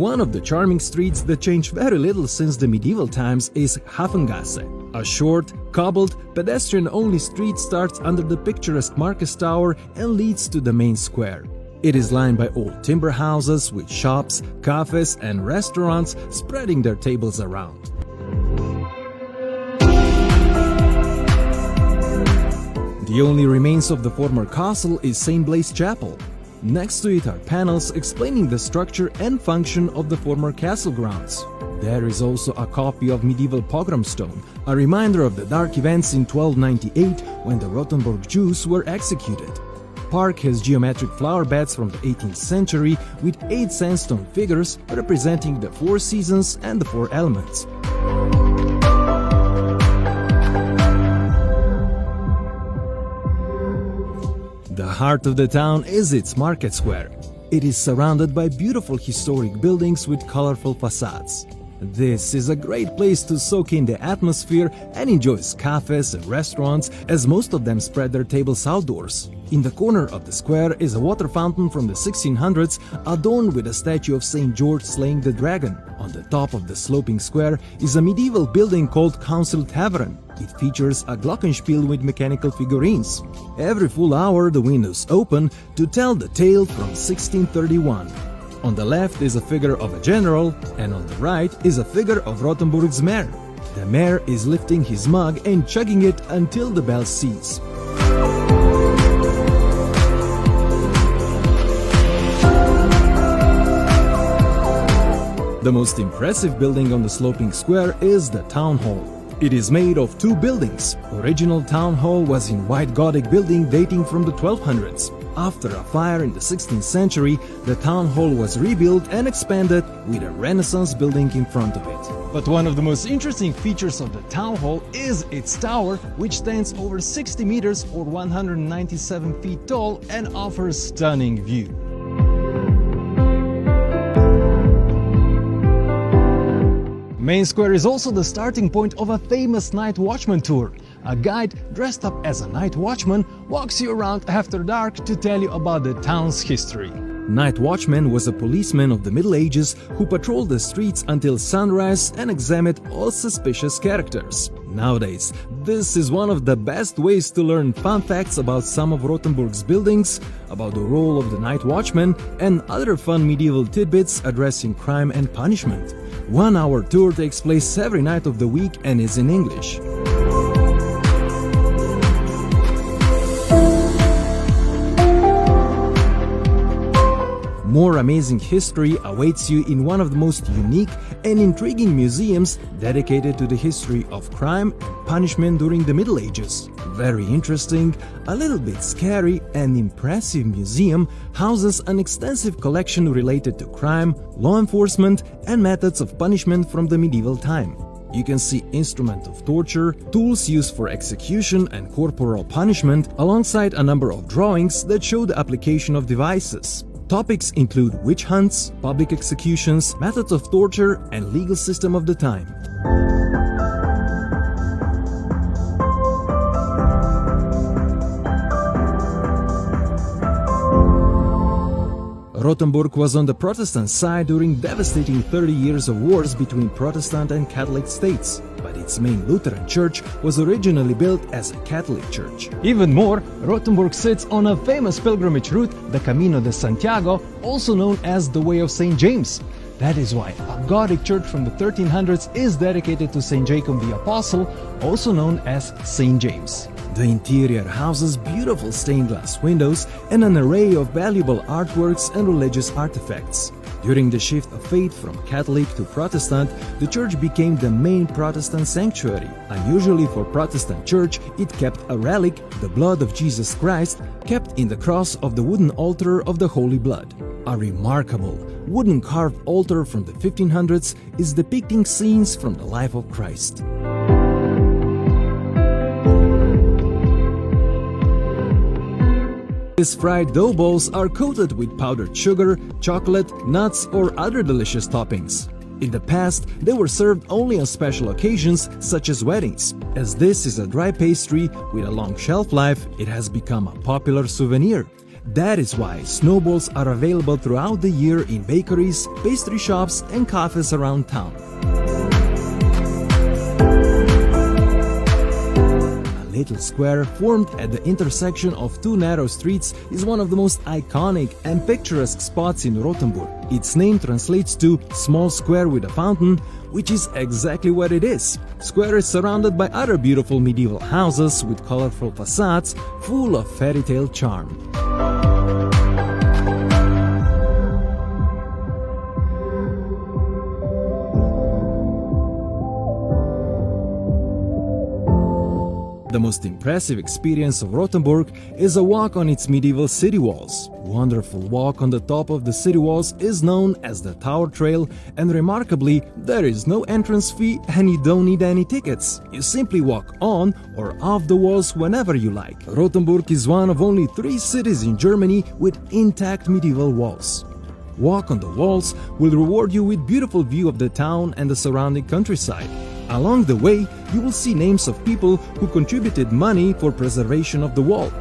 One of the charming streets that changed very little since the medieval times is Hafengasse. A short, cobbled, pedestrian-only street starts under the picturesque Marcus Tower and leads to the main square. It is lined by old timber houses with shops, cafes and restaurants spreading their tables around. The only remains of the former castle is St. Blaise Chapel. Next to it are panels explaining the structure and function of the former castle grounds. There is also a copy of medieval pogrom stone, a reminder of the dark events in 1298 when the Rothenburg Jews were executed. Park has geometric flower beds from the 18th century with 8 sandstone figures representing the 4 seasons and the 4 elements. The heart of the town is its market square. It is surrounded by beautiful historic buildings with colorful facades. This is a great place to soak in the atmosphere and enjoy cafes and restaurants, as most of them spread their tables outdoors. In the corner of the square is a water fountain from the 1600s adorned with a statue of St. George slaying the dragon. On the top of the sloping square is a medieval building called Council Tavern. It features a glockenspiel with mechanical figurines. Every full hour the windows open to tell the tale from 1631. On the left is a figure of a general, and on the right is a figure of Rothenburg's mayor. The mayor is lifting his mug and chugging it until the bell cease. The most impressive building on the sloping square is the town hall. It is made of 2 buildings. Original town hall was in white Gothic building dating from the 1200s. After a fire in the 16th century, the town hall was rebuilt and expanded with a Renaissance building in front of it. But one of the most interesting features of the town hall is its tower, which stands over 60 meters or 197 feet tall and offers stunning view. Main Square is also the starting point of a famous night watchman tour. A guide dressed up as a night watchman walks you around after dark to tell you about the town's history. Night watchman was a policeman of the Middle Ages who patrolled the streets until sunrise and examined all suspicious characters. Nowadays, this is one of the best ways to learn fun facts about some of Rothenburg's buildings, about the role of the night watchman, and other fun medieval tidbits addressing crime and punishment. 1-hour tour takes place every night of the week and is in English. More amazing history awaits you in one of the most unique and intriguing museums dedicated to the history of crime and punishment during the Middle Ages. Very interesting, a little bit scary and impressive museum houses an extensive collection related to crime, law enforcement and methods of punishment from the medieval time. You can see instruments of torture, tools used for execution and corporal punishment, alongside a number of drawings that show the application of devices. Topics include witch hunts, public executions, methods of torture, and legal system of the time. Rothenburg was on the Protestant side during devastating 30 years of wars between Protestant and Catholic states, but its main Lutheran church was originally built as a Catholic church. Even more, Rothenburg sits on a famous pilgrimage route, the Camino de Santiago, also known as the Way of St. James. That is why a Gothic church from the 1300s is dedicated to St. Jacob the Apostle, also known as St. James. The interior houses beautiful stained glass windows and an array of valuable artworks and religious artifacts. During the shift of faith from Catholic to Protestant, the church became the main Protestant sanctuary. Unusually for Protestant church, it kept a relic, the blood of Jesus Christ, kept in the cross of the wooden altar of the Holy Blood. A remarkable wooden carved altar from the 1500s is depicting scenes from the life of Christ. These fried dough balls are coated with powdered sugar, chocolate, nuts, or other delicious toppings. In the past, they were served only on special occasions such as weddings. As this is a dry pastry with a long shelf life, it has become a popular souvenir. That is why snowballs are available throughout the year in bakeries, pastry shops and cafes around town. A little square formed at the intersection of two narrow streets is one of the most iconic and picturesque spots in Rothenburg. Its name translates to small square with a fountain, which is exactly what it is. Square is surrounded by other beautiful medieval houses with colorful facades full of fairy tale charm. The most impressive experience of Rothenburg is a walk on its medieval city walls. Wonderful walk on the top of the city walls is known as the Tower Trail, and remarkably, there is no entrance fee and you don't need any tickets. You simply walk on or off the walls whenever you like. Rothenburg is one of only 3 cities in Germany with intact medieval walls. Walk on the walls will reward you with beautiful view of the town and the surrounding countryside. Along the way, you will see names of people who contributed money for preservation of the wall.